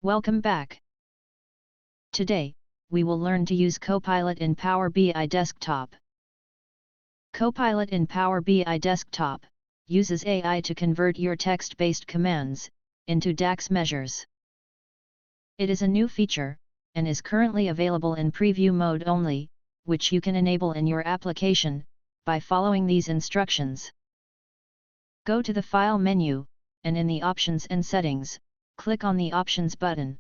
Welcome back. Today, we will learn to use Copilot in Power BI Desktop. Copilot in Power BI Desktop uses AI to convert your text-based commands into DAX measures. It is a new feature, and is currently available in preview mode only, which you can enable in your application by following these instructions. Go to the File menu, and in the Options and Settings, click on the Options button.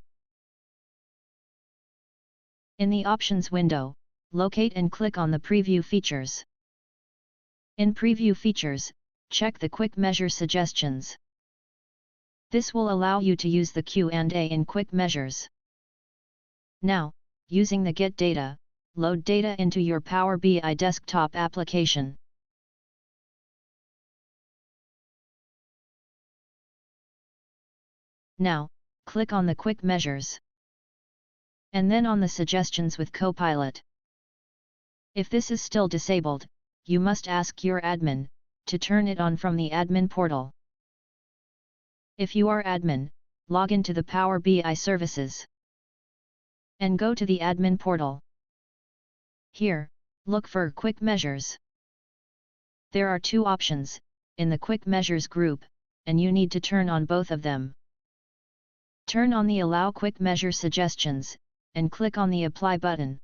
In the Options window, locate and click on the Preview Features. In Preview Features, check the Quick Measure Suggestions. This will allow you to use the Q&A in Quick Measures. Now, using the Get Data, load data into your Power BI desktop application. Now, click on the Quick Measures, and then on the Suggestions with Copilot. If this is still disabled, you must ask your admin to turn it on from the admin portal. If you are admin, log into the Power BI services and go to the admin portal. Here, look for Quick Measures. There are two options in the Quick Measures group, and you need to turn on both of them. Turn on the Allow Quick Measure Suggestions, and click on the Apply button.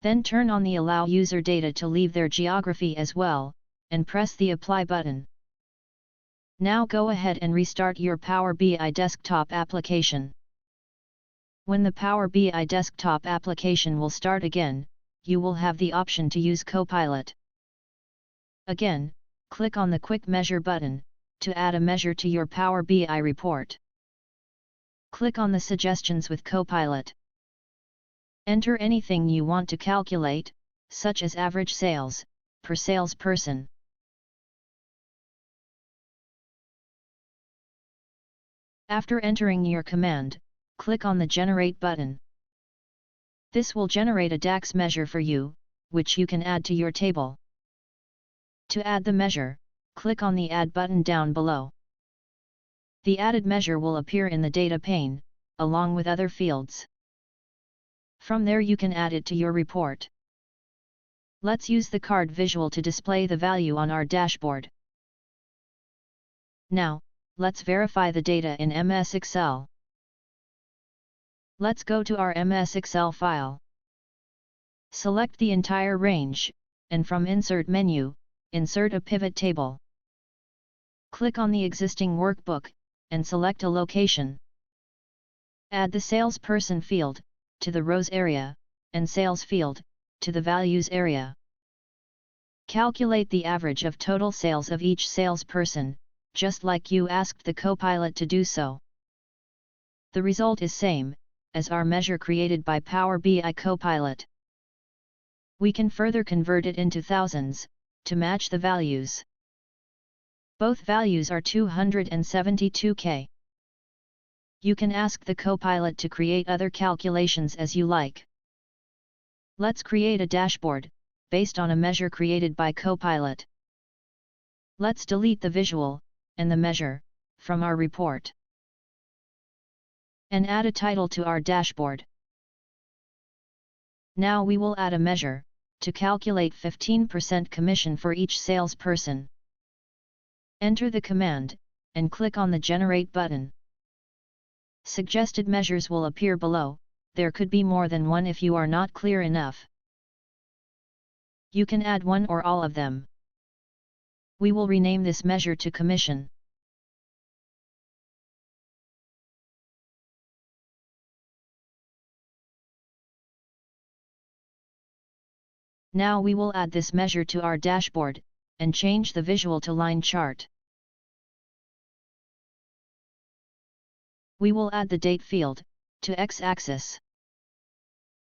Then turn on the Allow User Data to leave their geography as well, and press the Apply button. Now go ahead and restart your Power BI desktop application. When the Power BI desktop application will start again, you will have the option to use Copilot. Again, click on the Quick Measure button to add a measure to your Power BI report. Click on the Suggestions with Copilot. Enter anything you want to calculate, such as average sales per salesperson. After entering your command, click on the Generate button. This will generate a DAX measure for you, which you can add to your table. To add the measure, click on the Add button down below. The added measure will appear in the data pane, along with other fields. From there you can add it to your report. Let's use the card visual to display the value on our dashboard. Now, let's verify the data in MS Excel. Let's go to our MS Excel file. Select the entire range, and from Insert menu, insert a pivot table. Click on the existing workbook, and select a location. Add the salesperson field to the rows area, and sales field to the values area. Calculate the average of total sales of each salesperson, just like you asked the Copilot to do so. The result is same as our measure created by Power BI Copilot. We can further convert it into thousands to match the values. Both values are 272K. You can ask the Copilot to create other calculations as you like. Let's create a dashboard based on a measure created by Copilot. Let's delete the visual and the measure from our report, and add a title to our dashboard. Now we will add a measure to calculate 15% commission for each salesperson. Enter the command, and click on the Generate button. Suggested measures will appear below. There could be more than one if you are not clear enough. You can add one or all of them. We will rename this measure to Commission. Now we will add this measure to our dashboard, and change the visual to line chart. We will add the date field to X-axis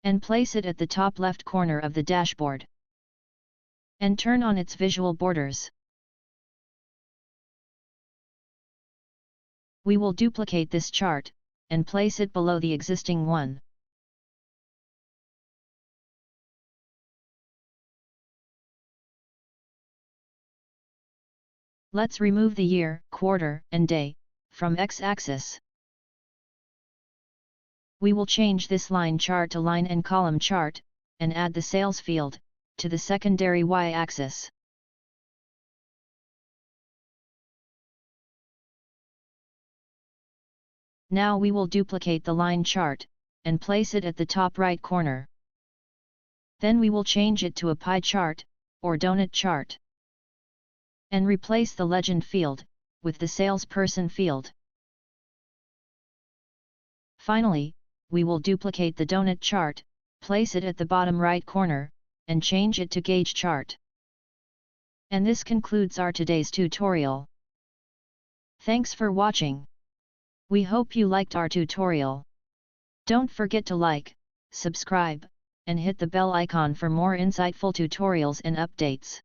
and place it at the top left corner of the dashboard, and turn on its visual borders. We will duplicate this chart and place it below the existing one. Let's remove the year, quarter, and day from X-axis. We will change this line chart to line and column chart, and add the sales field to the secondary y-axis. Now we will duplicate the line chart, and place it at the top right corner. Then we will change it to a pie chart, or donut chart. And replace the legend field with the salesperson field. Finally, we will duplicate the donut chart, place it at the bottom right corner, and change it to gauge chart. And this concludes our today's tutorial. Thanks for watching. We hope you liked our tutorial. Don't forget to like, subscribe, and hit the bell icon for more insightful tutorials and updates.